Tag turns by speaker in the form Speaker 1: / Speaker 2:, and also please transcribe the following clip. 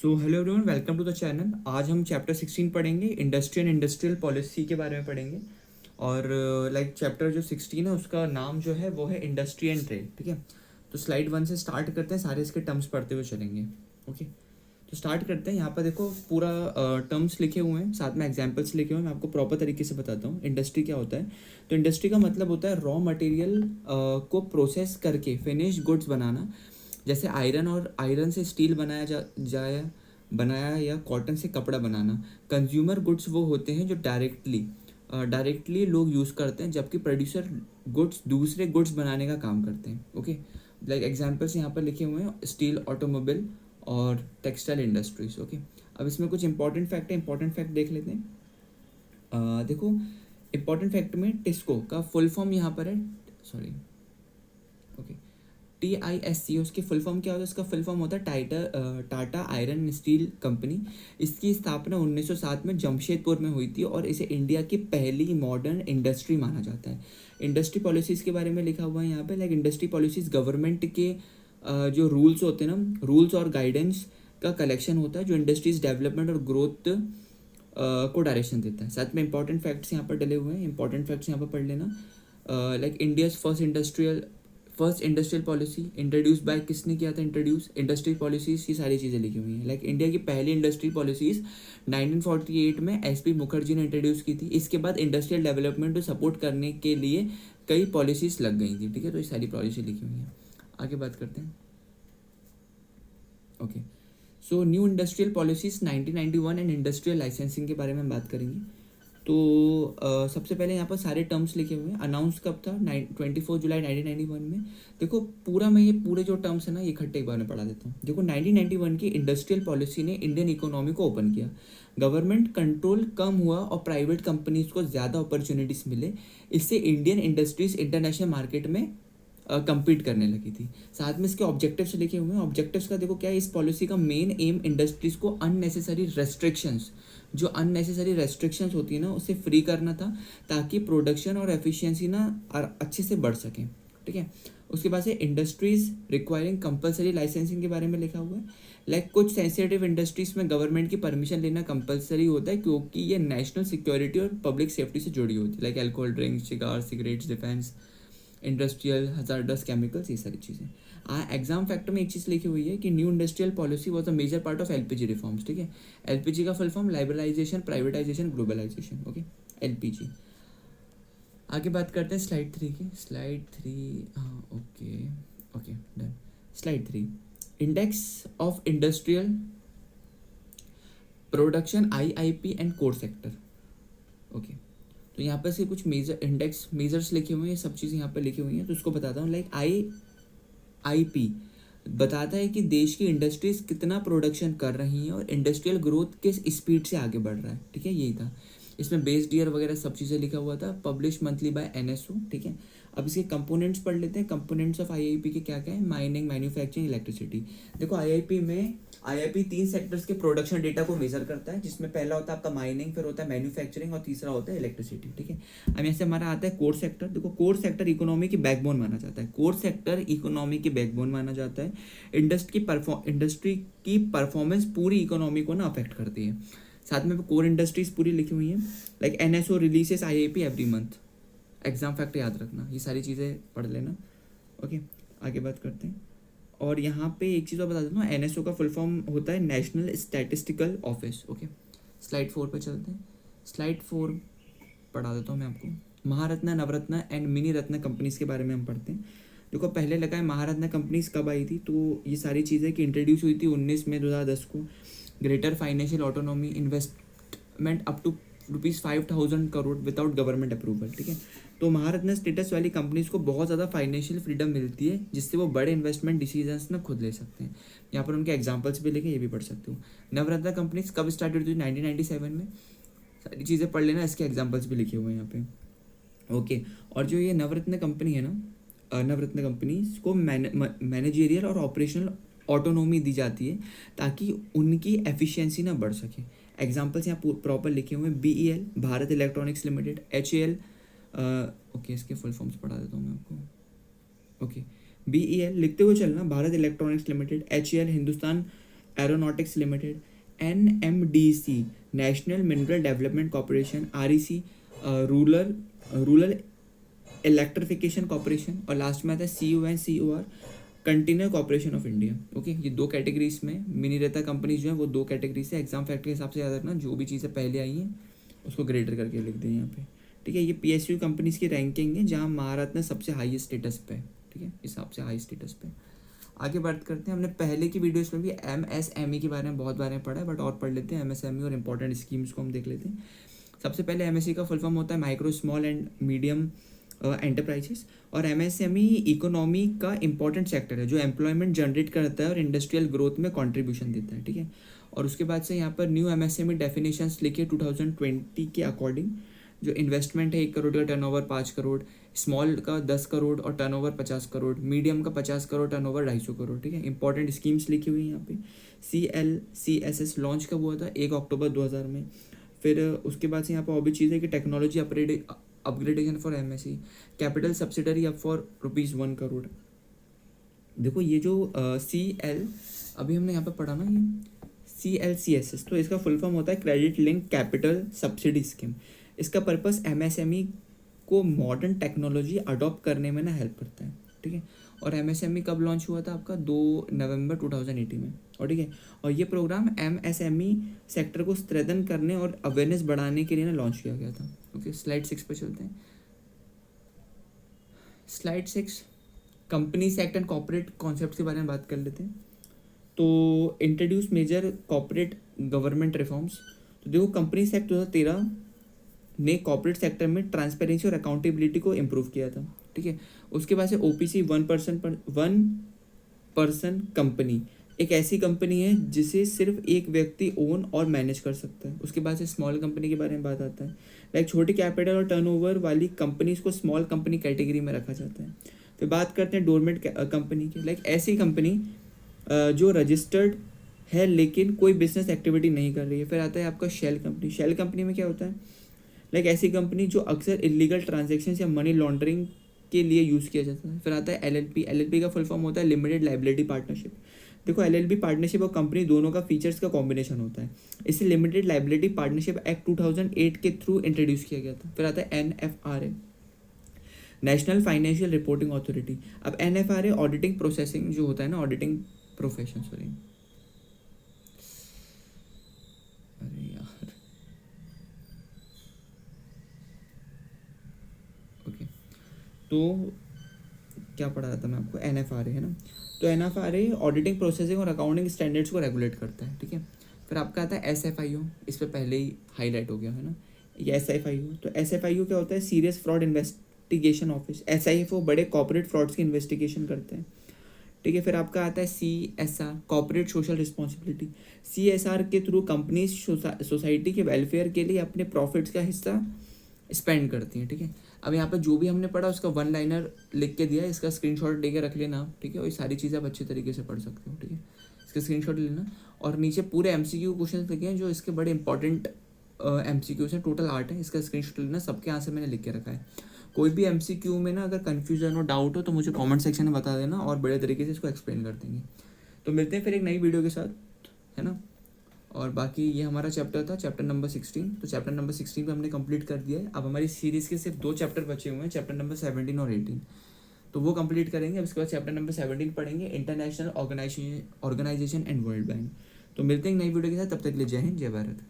Speaker 1: So hello everyone, welcome to the channel. आज हम chapter 16 पढ़ेंगे, इंडस्ट्री एंड इंडस्ट्रियल पॉलिसी के बारे में पढ़ेंगे। और चैप्टर जो 16 है उसका नाम जो है वो है इंडस्ट्री एंड ट्रेड। ठीक है, तो स्लाइड 1 से स्टार्ट करते हैं, सारे इसके टर्म्स पढ़ते हुए चलेंगे। ओके, तो स्टार्ट करते हैं। यहाँ पर देखो पूरा टर्म्स लिखे हुए हैं, साथ में एग्जाम्पल्स लिखे हुए हैं। मैं आपको प्रॉपर तरीके से बताता हूँ इंडस्ट्री क्या होता है। तो इंडस्ट्री का मतलब होता है रॉ मटेरियल को प्रोसेस करके फिनिश गुड्स बनाना। जैसे आयरन से स्टील बनाया या कॉटन से कपड़ा बनाना। कंज्यूमर गुड्स वो होते हैं जो डायरेक्टली लोग यूज़ करते हैं, जबकि प्रोड्यूसर गुड्स दूसरे गुड्स बनाने का काम करते हैं। ओके, लाइक एग्जांपल्स यहाँ पर लिखे हुए हैं, स्टील, ऑटोमोबाइल और टेक्सटाइल इंडस्ट्रीज। ओके, अब इसमें कुछ इंपॉर्टेंट फैक्ट देख लेते हैं। देखो, इंपॉर्टेंट फैक्ट में टिस्को का फुल फॉर्म यहाँ पर है, सॉरी, ओके, TISC, उसकी फुल फॉर्म क्या होता है? इसका फुल फॉर्म होता है टाटा आयरन स्टील कंपनी। इसकी स्थापना 1907 में जमशेदपुर में हुई थी और इसे इंडिया की पहली मॉडर्न इंडस्ट्री माना जाता है। इंडस्ट्री पॉलिसीज़ के बारे में लिखा हुआ है यहाँ पे, लाइक इंडस्ट्री पॉलिसीज़ गवर्नमेंट के जो रूल्स होते हैं ना, रूल्स और गाइडेंस का कलेक्शन होता है जो इंडस्ट्रीज डेवलपमेंट और ग्रोथ को डायरेक्शन देता है। साथ में इंपॉर्टेंट फैक्ट्स यहाँ पर डले हुए हैं, इंपॉर्टेंट फैक्ट्स यहाँ पर पढ़ लेना। Like India's first industrial policy introduce by, किसने किया था इंट्रोड्यूस? इंडस्ट्री पॉलिसीज़ की सारी चीज़ें लिखी हुई हैं। लाइक इंडिया की पहली इंडस्ट्री पॉलिसीज़ 1948 में SP मुखर्जी ने इंट्रोड्यूस की थी। इसके बाद इंडस्ट्रियल डेवलपमेंट को सपोर्ट करने के लिए कई पॉलिसीज़ लग गई थी। ठीक है, तो ये सारी पॉलिसी लिखी हुई हैं। आगे बात करते हैं। Okay, so new industrial policies 1991 and industrial licensing के बारे में हम बात करेंगे। तो सबसे पहले यहाँ पर सारे टर्म्स लिखे हुए हैं। अनाउंस कब था? 24 जुलाई 1991 में। देखो ये पूरे जो टर्म्स है ना, ये इकट्ठे एक बार में पढ़ा देता हूँ। देखो, 1991 की इंडस्ट्रियल पॉलिसी ने इंडियन इकोनॉमी को ओपन किया, गवर्नमेंट कंट्रोल कम हुआ और प्राइवेट कंपनीज को ज़्यादा अपॉर्चुनिटीज़ मिले। इससे इंडियन इंडस्ट्रीज इंटरनेशनल मार्केट में compete करने लगी थी। साथ में इसके ऑब्जेक्टिव्स लिखे हुए हैं। ऑब्जेक्टिव्स का देखो क्या है, इस पॉलिसी का मेन एम इंडस्ट्रीज को जो अननेसेसरी रेस्ट्रिक्शंस होती है ना, उससे फ्री करना था, ताकि प्रोडक्शन और एफिशिएंसी ना अच्छे से बढ़ सकें। ठीक है, उसके बाद से इंडस्ट्रीज रिक्वायरिंग कंपलसरी लाइसेंसिंग के बारे में लिखा हुआ है। लाइक कुछ सेंसिटिव इंडस्ट्रीज में गवर्नमेंट की परमिशन लेना कंपलसरी होता है, क्योंकि ये नेशनल सिक्योरिटी और पब्लिक सेफ्टी से जुड़ी होती है। Like alcohol drinks, cigar, cigarettes, defence, industrial hazardous chemicals, ये सारी चीज़ें। एग्जाम फैक्टर में एक चीज़ लिखी हुई है कि new industrial policy was a major part of LPG reforms. ठीक है, LPG का full form liberalisation, privatisation, globalisation. Okay, LPG। आगे बात करते हैं स्लाइड 3 की। स्लाइड 3, हाँ, okay okay, done. Slide 3, index of industrial production, IIP and core sector. Okay, तो यहाँ पर से कुछ मेजर्स लिखे हुए हैं, सब चीज़ें यहाँ पर लिखी हुई हैं, तो उसको बताता हूँ। लाइक IIP बताता है कि देश की इंडस्ट्रीज कितना प्रोडक्शन कर रही हैं और इंडस्ट्रियल ग्रोथ किस स्पीड से आगे बढ़ रहा है। ठीक है, यही था। इसमें बेस्ड ईयर वगैरह सब चीज़ें लिखा हुआ था, पब्लिश मंथली बाय NSO। ठीक है, अब इसके कंपोनेंट्स पढ़ लेते हैं। कंपोनेंट्स ऑफ IIP के क्या क्या है? Mining, manufacturing, electricity. देखो, IIP 3 सेक्टर्स के प्रोडक्शन डेटा को मेजर करता है, जिसमें पहला होता है आपका माइनिंग, फिर होता है मैन्युफैक्चरिंग और तीसरा होता है इलेक्ट्रिसिटी। ठीक है, अब यहाँ से हमारा आता है कोर सेक्टर। देखो, कोर सेक्टर इकोनॉमी की बैकबोन माना जाता है। कोर सेक्टर इकोनॉमी की बैकबोन माना जाता है। इंडस्ट्री की परफॉर्मेंस पूरी इकोनॉमी को ना अफेक्ट करती है। साथ में कोर इंडस्ट्रीज पूरी लिखी हुई हैं। Like NSO releases IIP every month. Exam fact याद रखना, ये सारी चीज़ें पढ़ लेना। ओके, आगे बात करते हैं। और यहाँ पे एक चीज़ और बता देता हूँ, NSO का फुल फॉर्म होता है national statistical office. Okay, slide 4 पे चलते हैं। स्लाइड 4 पढ़ा देता हूँ मैं आपको। Maharatna, Navratna and mini Ratna companies के बारे में हम पढ़ते हैं। देखो, पहले लगा है महारत्ना कंपनीज कब आई थी, तो ये सारी चीज़ें कि इंट्रोड्यूस हुई थी 19 मई 2010 को। Greater financial autonomy, investment up to ₹5,000 crore without government approval. ठीक है, तो महारत्ना स्टेटस वाली कंपनीज को बहुत ज़्यादा फाइनेंशियल फ्रीडम मिलती है, जिससे वो बड़े इन्वेस्टमेंट डिसीजंस ना खुद ले सकते हैं। यहाँ पर उनके एग्जांपल्स भी लिखे, ये भी पढ़ सकते हो। नवरत्ना कंपनीज कब स्टार्ट हुई थी? 1997 में। सारी चीज़ें पढ़ लेना, इसके एग्जांपल्स भी लिखे हुए हैं यहाँ पे। ओके, और जो ये नवरत्न कंपनी है ना, नवरत्न कंपनीज को मैनेजरियल और ऑपरेशनल ऑटोनोमी दी जाती है, ताकि उनकी एफिशिएंसी ना बढ़ सके। एग्जांपल्स यहाँ प्रॉपर लिखे हुए हैं। BEL, Bharat electronics limited. HAL, okay, इसके फुल फॉर्म्स पढ़ा देता हूँ मैं आपको। ओके, BEL लिखते हुए चलना, Bharat electronics limited. HAL, Hindustan aeronautics limited, NMDC national mineral development corporation, REC rural electrification corporation, और लास्ट में आता है COR container corporation of India. Okay, ये दो कैटेगरीज में मिनी रहता कंपनीज जो है वो दो कैटेगरी से एग्जाम फैक्ट के हिसाब से याद रखना, जो भी चीज़ें पहले आई हैं उसको ग्रेडर करके लिख दें यहाँ पे। ठीक है, ये PSU कंपनीज की रैंकिंग है जहाँ महाराष्ट्र में सबसे हाई स्टेटस पे है। ठीक है, हिसाब से हाई स्टेटस पे। आगे बात करते हैं, हमने पहले की वीडियोस में भी MSME के बारे में बहुत बारे में पढ़ा है, बट और पढ़ लेते हैं MSME और इंपॉर्टेंट स्कीम्स को हम देख लेते हैं। सबसे पहले MSE का फुल फॉर्म होता है micro small and medium enterprises, और MSME इकोनॉमी का इंपॉर्टेंट सेक्टर है जो एम्प्लॉयमेंट जनरेट करता है और इंडस्ट्रियल ग्रोथ में कंट्रीब्यूशन देता है। ठीक है, और उसके बाद से यहाँ पर न्यू MSME डेफिनेशंस लिखे 2020 के अकॉर्डिंग। जो इन्वेस्टमेंट है 1 करोड़ का, टर्नओवर 5 करोड़, स्मॉल का 10 करोड़ और टर्नओवर 50 करोड़, मीडियम का 50 करोड़, टर्नओवर 250 करोड़। ठीक है, इंपॉर्टेंट स्कीम्स लिखी हुई है यहाँ पे। CLCSS लॉन्च कब हुआ था? 1 अक्टूबर 2000 में। फिर उसके बाद से यहाँ पर और भी चीज़ है कि technology upgradation for MSE, capital subsidiary up for ₹1 crore. देखो ये जो अभी हमने यहाँ पर पढ़ा ना, ये CLCSS, तो इसका फुल फॉर्म होता है credit link capital subsidy scheme. इसका पर्पस MSME को मॉडर्न टेक्नोलॉजी अडॉप्ट करने में ना हेल्प करता है। ठीक है, और MSME कब लॉन्च हुआ था आपका? 2 नवंबर 2018 में। और ठीक है, और ये प्रोग्राम MSME सेक्टर को स्ट्रेंथन करने और अवेयरनेस बढ़ाने के लिए ना लॉन्च किया गया था। ओके, स्लाइड 6 पे चलते हैं। Slide 6 companies act and corporate concept के बारे में बात कर लेते हैं। तो introduce major corporate government reforms. तो देखो कंपनीज एक्ट 2013 ने कॉर्पोरेट सेक्टर में ट्रांसपेरेंसी और अकाउंटेबिलिटी को इम्प्रूव किया था। ठीक है, उसके बाद से OPC 1 पर्सन कंपनी एक ऐसी कंपनी है जिसे सिर्फ एक व्यक्ति ओन और मैनेज कर सकता है। उसके बाद से स्मॉल कंपनी के बारे में बात आता है। लाइक छोटी कैपिटल और टर्नओवर वाली कंपनीज को स्मॉल कंपनी कैटेगरी में रखा जाता है। फिर बात करते हैं डोरमेट कंपनी की। लाइक ऐसी कंपनी जो रजिस्टर्ड है लेकिन कोई बिजनेस एक्टिविटी नहीं कर रही है। फिर आता है आपका शेल कंपनी। शेल कंपनी में क्या होता है? लाइक ऐसी कंपनी जो अक्सर इलीगल ट्रांजेक्शन या मनी लॉन्ड्रिंग के लिए यूज़ किया जाता है। फिर आता है LLP। LLP का फुल फॉर्म होता है लिमिटेड लाइबिलिटी पार्टनरशिप। देखो LLP पार्टनरशिप और कंपनी दोनों का फीचर्स का कॉम्बिनेशन होता है। इसे लिमिटेड लाइबिलिटी पार्टनरशिप एक्ट 2008 के थ्रू इंट्रोड्यूस किया गया था। फिर आता है NFRA, national financial reporting authority. अब NFRA ऑडिटिंग प्रोसेसिंग जो होता है ना, ऑडिटिंग प्रोफेशन, सॉरी अरे यार, ओके, तो क्या पढ़ा रहा था मैं आपको? NFRA है ना। तो NFRA ऑडिटिंग प्रोसेसिंग और अकाउंटिंग स्टैंडर्ड्स को रेगुलेट करता है। ठीक है, फिर आपका आता है SFIO। इस पर पहले ही हाईलाइट हो गया है ना, ये SFIO। तो SFIO क्या होता है? Serious fraud investigation office. SIFO बड़े कॉर्पोरेट फ्रॉड्स की इन्वेस्टिगेशन करते हैं। ठीक है, फिर आपका आता है CSR, corporate social responsibility. CSR के थ्रू कंपनीज सोसाइटी के वेलफेयर के लिए अपने प्रॉफिट्स का हिस्सा स्पेंड करती हैं। ठीक है, अब यहाँ पे जो भी हमने पढ़ा उसका 1 लाइनर लिख के दिया है, इसका स्क्रीनशॉट लेके रख लेना आप। ठीक है, और ये सारी चीज़ें आप अच्छे तरीके से पढ़ सकते हो। ठीक है, इसका स्क्रीनशॉट लेना, और नीचे पूरे MCQ क्वेश्चन लिखे हैं जो इसके बड़े इंपॉर्टेंट MCQs हैं। टोटल 8 है, इसका स्क्रीनशॉट लेना। सबके यहाँ से मैंने लिख के रखा है। कोई भी MCQ में ना अगर कन्फ्यूजन हो, डाउट हो, तो मुझे कमेंट सेक्शन में बता देना और बड़े तरीके से इसको एक्सप्लेन कर देंगे। तो मिलते हैं फिर एक नई वीडियो के साथ, है ना। और बाकी ये हमारा चैप्टर था, चैप्टर नंबर 16। तो चैप्टर नंबर 16 पे हमने कंप्लीट कर दिया है। अब हमारी सीरीज़ के सिर्फ 2 चैप्टर बचे हुए हैं, चैप्टर नंबर 17 और 18। तो वो कंप्लीट करेंगे। अब इसके बाद चैप्टर नंबर 17 पढ़ेंगे, international organisation and world bank. तो मिलते हैं नई वीडियो के साथ, तब तक के लिए जय हिंद, जय भारत।